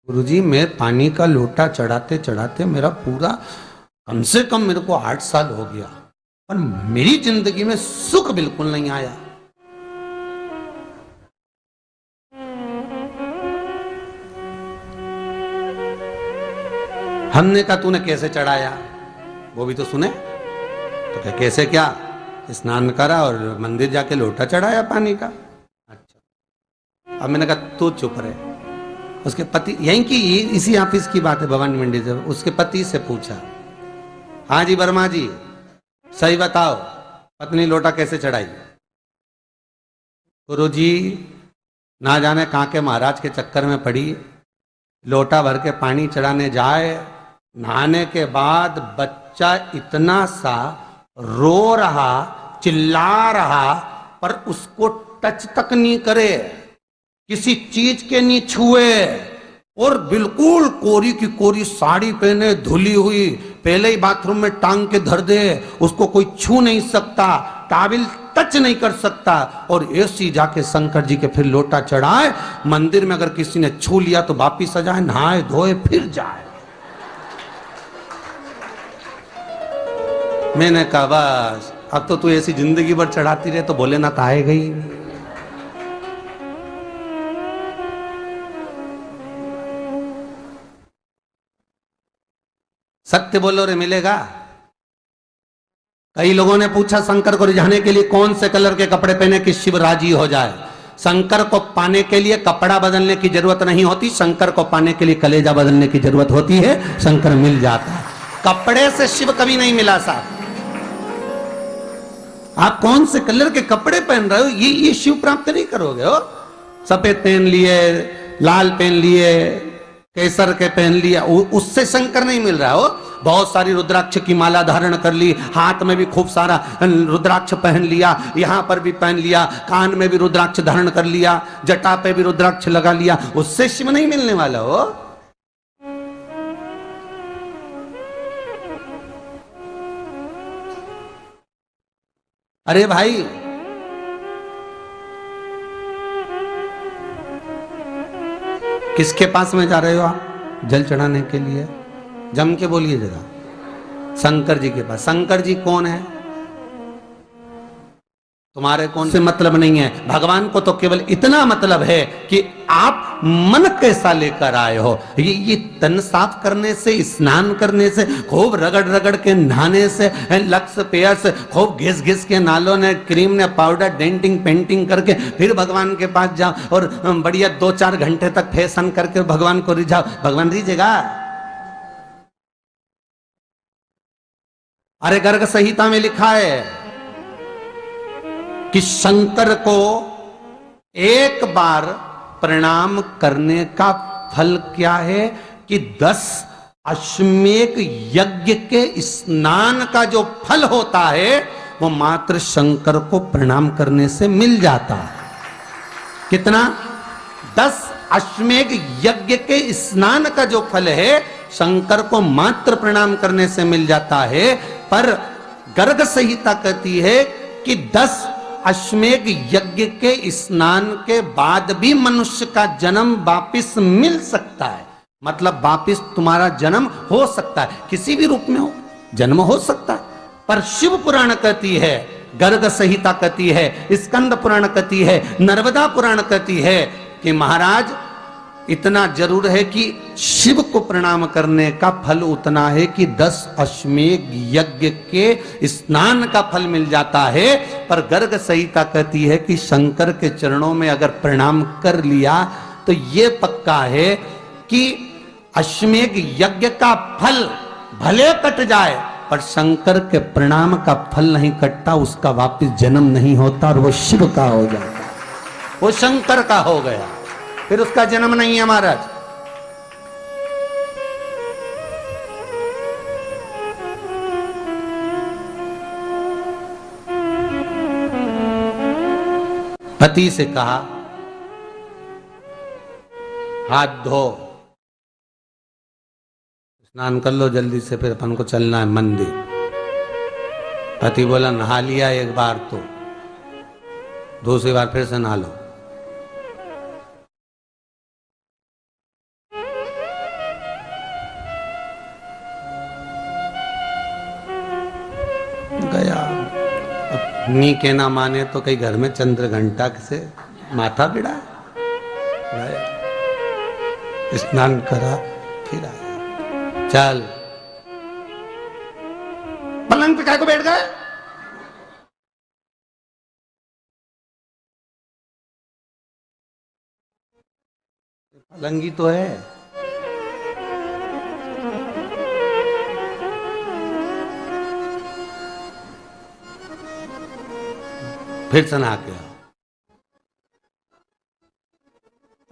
गुरुजी मैं पानी का लोटा चढ़ाते चढ़ाते मेरा पूरा कम से कम मेरे को 8 साल हो गया, पर मेरी जिंदगी में सुख बिल्कुल नहीं आया। हमने कहा तूने कैसे चढ़ाया, वो भी तो सुने। तो क्या कैसे, क्या स्नान करा और मंदिर जाके लोटा चढ़ाया पानी का। अच्छा, अब मैंने कहा तू चुप रहे। उसके पति, यहीं की इसी ऑफिस की बात है, भवानी मंडी से, उसके पति से पूछा, हाँ जी वर्मा जी सही बताओ पत्नी लोटा कैसे चढ़ाई। गुरुजी ना जाने कहाँ के महाराज के चक्कर में पड़ी, लोटा भर के पानी चढ़ाने जाए, नहाने के बाद बच्चा इतना सा रो रहा, चिल्ला रहा, पर उसको टच तक नहीं करे, किसी चीज के नहीं छुए, और बिल्कुल कोरी की कोरी साड़ी पहने, धुली हुई, पहले ही बाथरूम में टांग के धर दे, उसको कोई छू नहीं सकता, टाविल टच नहीं कर सकता, और ऐसी जाके शंकर जी के फिर लोटा चढ़ाए। मंदिर में अगर किसी ने छू लिया तो वापिस आ जाए, नहाए धोए फिर जाए। मैंने कहा बस अब तो तू ऐसी जिंदगी भर चढ़ाती रहे तो भोलेनाथ आएगा ही। सत्य बोलो रे मिलेगा। कई लोगों ने पूछा शंकर को रिझाने के लिए कौन से कलर के कपड़े पहने कि शिव राजी हो जाए। शंकर को पाने के लिए कपड़ा बदलने की जरूरत नहीं होती, शंकर को पाने के लिए कलेजा बदलने की जरूरत होती है, शंकर मिल जाता है। कपड़े से शिव कभी नहीं मिला साहब। आप कौन से कलर के कपड़े पहन रहे हो, ये शिव प्राप्त नहीं करोगे हो। सफेद पहन लिए, लाल पहन लिए, केसर के पहन लिया, उससे शंकर नहीं मिल रहा हो। बहुत सारी रुद्राक्ष की माला धारण कर ली, हाथ में भी खूब सारा रुद्राक्ष पहन लिया, यहां पर भी पहन लिया, कान में भी रुद्राक्ष धारण कर लिया, जटा पे भी रुद्राक्ष लगा लिया, उससे शिव नहीं मिलने वाला हो। अरे भाई किसके पास में जा रहे हो आप जल चढ़ाने के लिए? जम के बोलिए जरा। शंकर जी के पास। शंकर जी कौन है? तुम्हारे कौन से मतलब नहीं है। भगवान को तो केवल इतना मतलब है कि आप मन कैसा लेकर आए हो। ये तन साफ करने से, स्नान करने से, खूब रगड़ रगड़ के नहाने से, लक्स पेयर से, खूब घिस घिस के नालों ने, क्रीम ने, पाउडर, डेंटिंग पेंटिंग करके फिर भगवान के पास जाओ और बढ़िया 2-4 घंटे तक फैशन करके भगवान को रिझाओ, भगवान रिझेगा? अरे गर्ग संहिता में लिखा है कि शंकर को एक बार प्रणाम करने का फल क्या है कि 10 अश्वमेध यज्ञ के स्नान का जो फल होता है वो मात्र शंकर को प्रणाम करने से मिल जाता है। कितना? 10 अश्वमेध यज्ञ के स्नान का जो फल है शंकर को मात्र प्रणाम करने से मिल जाता है। पर गर्ग संहिता कहती है कि 10 अश्वमेध यज्ञ के स्नान के बाद भी मनुष्य का जन्म वापिस मिल सकता है। मतलब वापिस तुम्हारा जन्म हो सकता है, किसी भी रूप में हो जन्म हो सकता है। पर शिव पुराण कहती है, गर्ग संहिता कहती है, स्कंद पुराण कहती है, नर्मदा पुराण कहती है कि महाराज इतना जरूर है कि शिव को प्रणाम करने का फल उतना है कि 10 अश्वमेध यज्ञ के स्नान का फल मिल जाता है। पर गर्ग संहिता कहती है कि शंकर के चरणों में अगर प्रणाम कर लिया तो ये पक्का है कि अश्वमेध यज्ञ का फल भले कट जाए पर शंकर के प्रणाम का फल नहीं कटता, उसका वापिस जन्म नहीं होता और वो शिव का हो जाता, वो शंकर का हो गया, फिर उसका जन्म नहीं है महाराज। पति से कहा हाथ धो, स्नान कर लो जल्दी से, फिर अपन को चलना है मंदिर। पति बोला नहा लिया एक बार तो दूसरी बार फिर से नहा लो। नी के ना माने तो कई घर में चंद्र घंटा से माथा बिड़ा, स्नान करा फिर आया। चल पलंग पे काय को बैठ गए? पलंगी तो है। फिर से नहा के आओ।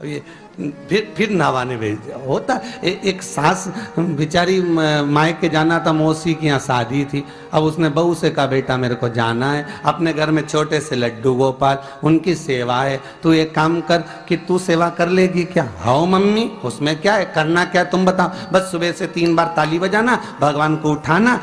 ये फिर नहावाने भेज दिया। होता एक सास बेचारी मायके जाना था, मौसी की यहाँ शादी थी। अब उसने बहू से कहा बेटा मेरे को जाना है, अपने घर में छोटे से लड्डू गोपाल उनकी सेवा है, तू एक काम कर कि तू सेवा कर लेगी क्या? हाँ मम्मी, उसमें क्या है, करना क्या है तुम बताओ। बस सुबह से 3 बार ताली बजाना, भगवान को उठाना,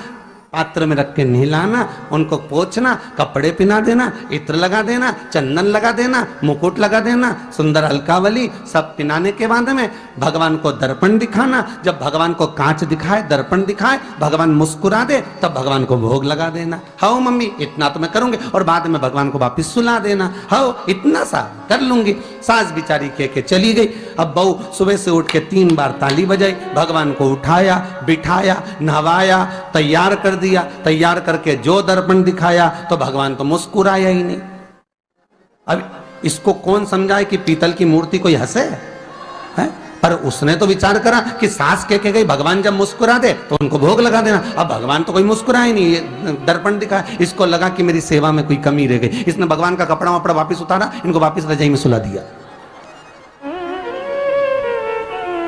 पात्र में रख के नहलाना, उनको पोंछना, कपड़े पहना देना, इत्र लगा देना, चंदन लगा देना, मुकुट लगा देना, सुंदर अलकावली सब पहनाने के बाद में भगवान को दर्पण दिखाना। जब भगवान को कांच दिखाए, दर्पण दिखाए, भगवान मुस्कुरा दे, तब भगवान को भोग लगा देना। हाँ मम्मी इतना तो मैं करूंगी, और बाद में भगवान को वापिस सुला देना। हाँ इतना सा कर लूंगी। सास बिचारी कह के चली गई। अब बहू सुबह से उठ के 3 बार ताली बजाई, भगवान को उठाया, बिठाया, नहवाया, तैयार कर दिया। तैयार करके जो दर्पण दिखाया तो भगवान तो मुस्कुराया ही नहीं। अब इसको कौन समझाए कि पीतल की मूर्ति कोई हंसे है? पर उसने तो विचार करा कि सास कह के गई भगवान जब मुस्कुरा दे तो उनको भोग लगा देना। अब भगवान तो कोई मुस्कुराए नहीं, ये दर्पण दिखाया। इसको लगा कि मेरी सेवा में कोई कमी रह गई। इसने भगवान का कपड़ा वपड़ा वापिस उतारा, इनको वापिस रजाई में सुला दिया।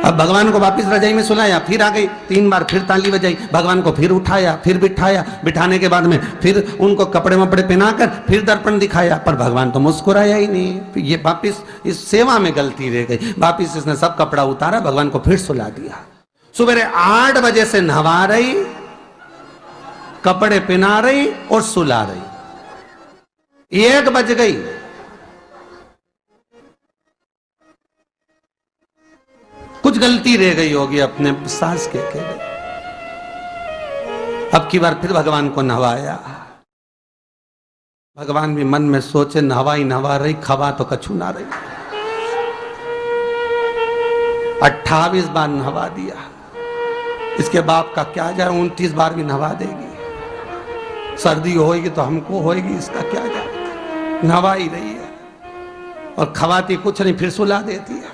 अब भगवान को वापिस रजाई में सुलाया, फिर आ गई, 3 बार फिर ताली बजाई, भगवान को फिर उठाया, फिर बिठाया, बिठाने के बाद में फिर उनको कपड़े वपड़े पहनाकर फिर दर्पण दिखाया, पर भगवान तो मुस्कुराया ही नहीं। ये वापिस इस सेवा में गलती रह गई। वापिस इसने सब कपड़ा उतारा, भगवान को फिर सुला दिया। सुबह 8 बजे से नहवा रही, कपड़े पहना रही और सुला रही। 1 बज गई। कुछ गलती रह गई होगी अपने सास के गई। अब की बार फिर भगवान को नहवाया। भगवान भी मन में सोचे नहवाई नहवा रही, खवा तो कछु ना रही। 28 बार नहवा दिया। इसके बाप का क्या जाए, 29 बार भी नहवा देगी। सर्दी होगी तो हमको होगी, इसका क्या जाए। नहवा ही रही है और खवाती कुछ नहीं, फिर सुला देती है,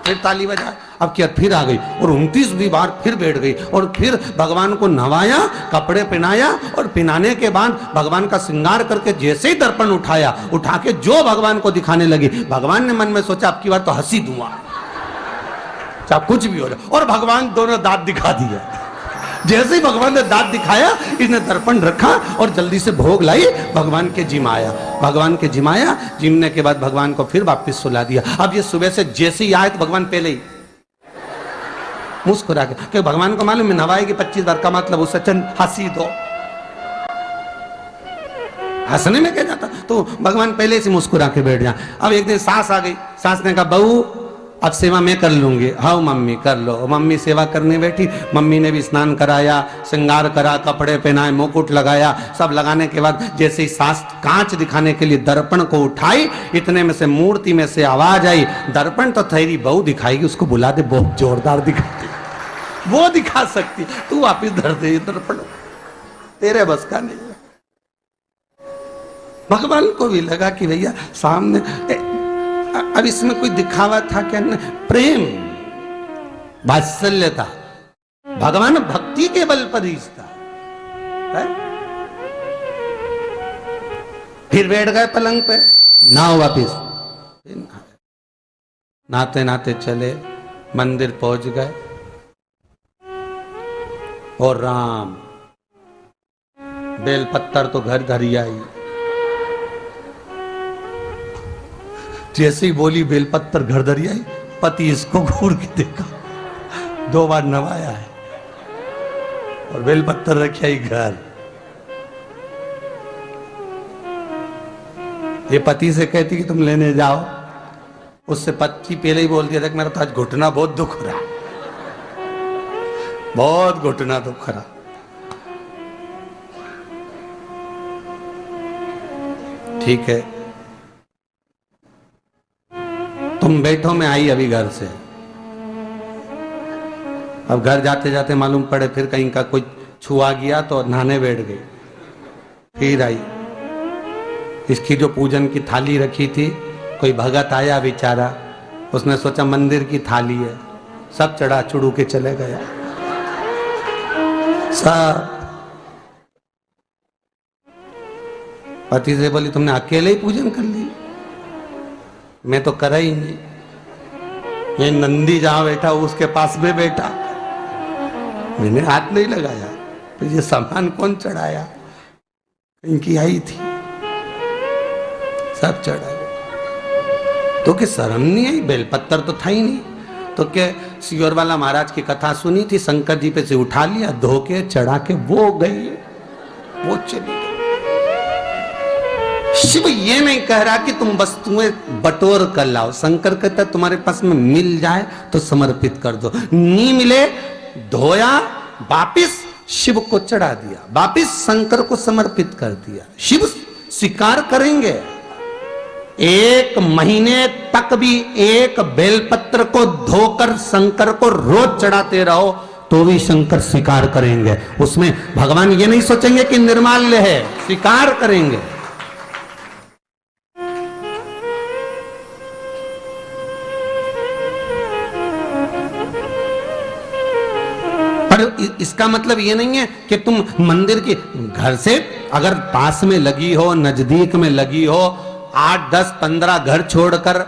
फिर ताली बजा। अब क्या फिर आ गई और 29वीं बार फिर बैठ गई और फिर भगवान को नहवाया, कपड़े पहनाया, और पहनाने के बाद भगवान का श्रृंगार करके जैसे ही दर्पण उठाया, उठा के जो भगवान को दिखाने लगी, भगवान ने मन में सोचा अब की बार तो हंसी दूंगा, चाहे कुछ भी हो जाए। और भगवान दोनों दांत दिखा दिए। जैसे ही भगवान ने दांत दिखाया, इसने दर्पण रखा और जल्दी से भोग लाई, भगवान के जिमाया। भगवान के जिमाया, जिमने के बाद भगवान को फिर वापस सुला दिया। अब ये सुबह से जैसे ही आए तो भगवान पहले ही मुस्कुरा के, क्योंकि भगवान को मालूम है नवाएगी 25 बार का मतलब उससे चंद हंसी दो, हंसने में क्या जाता, तो भगवान पहले से मुस्कुरा के बैठ जाए। अब एक दिन सास आ गई। सास ने कहा बहू अब सेवा मैं कर लूंगी। हाँ मम्मी कर लो। मम्मी सेवा करने बैठी। मम्मी ने भी स्नान कराया, श्रृंगार करा, कपड़े पहनाए, मुकुट लगाया। सब लगाने के बाद जैसे ही सास कांच दिखाने के लिए दर्पण को उठाई, इतने में से मूर्ति में से आवाज आई, दर्पण तो तेरी बहू दिखाएगी, उसको बुला दे, बहुत जोरदार दिखाती, वो दिखा सकती, तू वापिस धर दे दर्पण, तेरे बस का नहीं। भगवान को भी लगा कि भैया सामने अब इसमें कोई दिखावा था क्या? प्रेम वात्सल्य था। भगवान भक्ति के बल पर ही था। फिर बैठ गए पलंग पे, नाव वापिस नहाते नहाते चले, मंदिर पहुंच गए और राम बेलपत्तर तो घर धरी आई। जैसे ही बोली बेलपत्तर घर धरी आई, पति इसको घूर के देखा, 2 बार नवाया है और बेलपत्तर रखी आई घर। ये पति से कहती कि तुम लेने जाओ, उससे पति पहले ही बोल दिया था कि मेरा तो आज घुटना बहुत दुख रहा, बहुत घुटना दुख रहा। ठीक है, तुम बैठो, मैं आई अभी घर से। अब घर जाते जाते मालूम पड़े फिर कहीं का कोई छुआ गया तो नहाने बैठ गई। फिर आई, इसकी जो पूजन की थाली रखी थी, कोई भगत आया बेचारा, उसने सोचा मंदिर की थाली है, सब चढ़ा चुड़ू के चले गया सब। पति से बोली तुमने अकेले ही पूजन कर ली, मैं तो करा ही नहीं। ये नंदी जहां बैठा उसके पास में बैठा, मैंने हाथ नहीं लगाया। तो ये सामान कौन चढ़ाया? इनकी आई थी, सब चढ़ाया। तो कि शर्म नहीं आई? बेलपत्तर तो था ही नहीं। तो क्या सियोर वाला महाराज की कथा सुनी थी, शंकर जी पे से उठा लिया, धो के चढ़ा के वो गई, वो चली गई। शिव ये नहीं कह रहा कि तुम वस्तुएं बटोर कर लाओ। शंकर कहता तुम्हारे पास में मिल जाए तो समर्पित कर दो, नहीं मिले धोया, वापिस शिव को चढ़ा दिया, वापिस शंकर को समर्पित कर दिया। शिव स्वीकार करेंगे। 1 महीने तक भी एक बेलपत्र को धोकर शंकर को रोज चढ़ाते रहो तो भी शंकर स्वीकार करेंगे। उसमें भगवान ये नहीं सोचेंगे कि निर्माल्य है, स्वीकार करेंगे। इसका मतलब ये नहीं है कि तुम मंदिर की, घर से अगर पास में लगी हो, नजदीक में लगी हो, 8, 10, 15 घर छोड़कर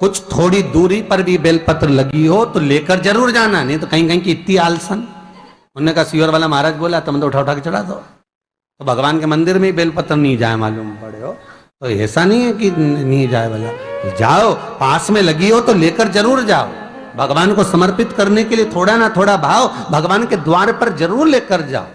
कुछ थोड़ी दूरी पर भी बेलपत्र लगी हो तो लेकर जरूर जाना। नहीं तो कहीं कहीं की इतनी आलसन। उन्होंने कहा सियोर वाला महाराज बोला तुम तो उठा उठा के चढ़ा दो। तो भगवान के मंदिर में ही बेलपत्र नहीं जाए मालूम पड़े हो, तो ऐसा नहीं है कि नहीं जाए वाला, जाओ, पास में लगी हो तो लेकर जरूर जाओ। भगवान को समर्पित करने के लिए थोड़ा ना थोड़ा भाव भगवान के द्वार पर जरूर लेकर जाओ।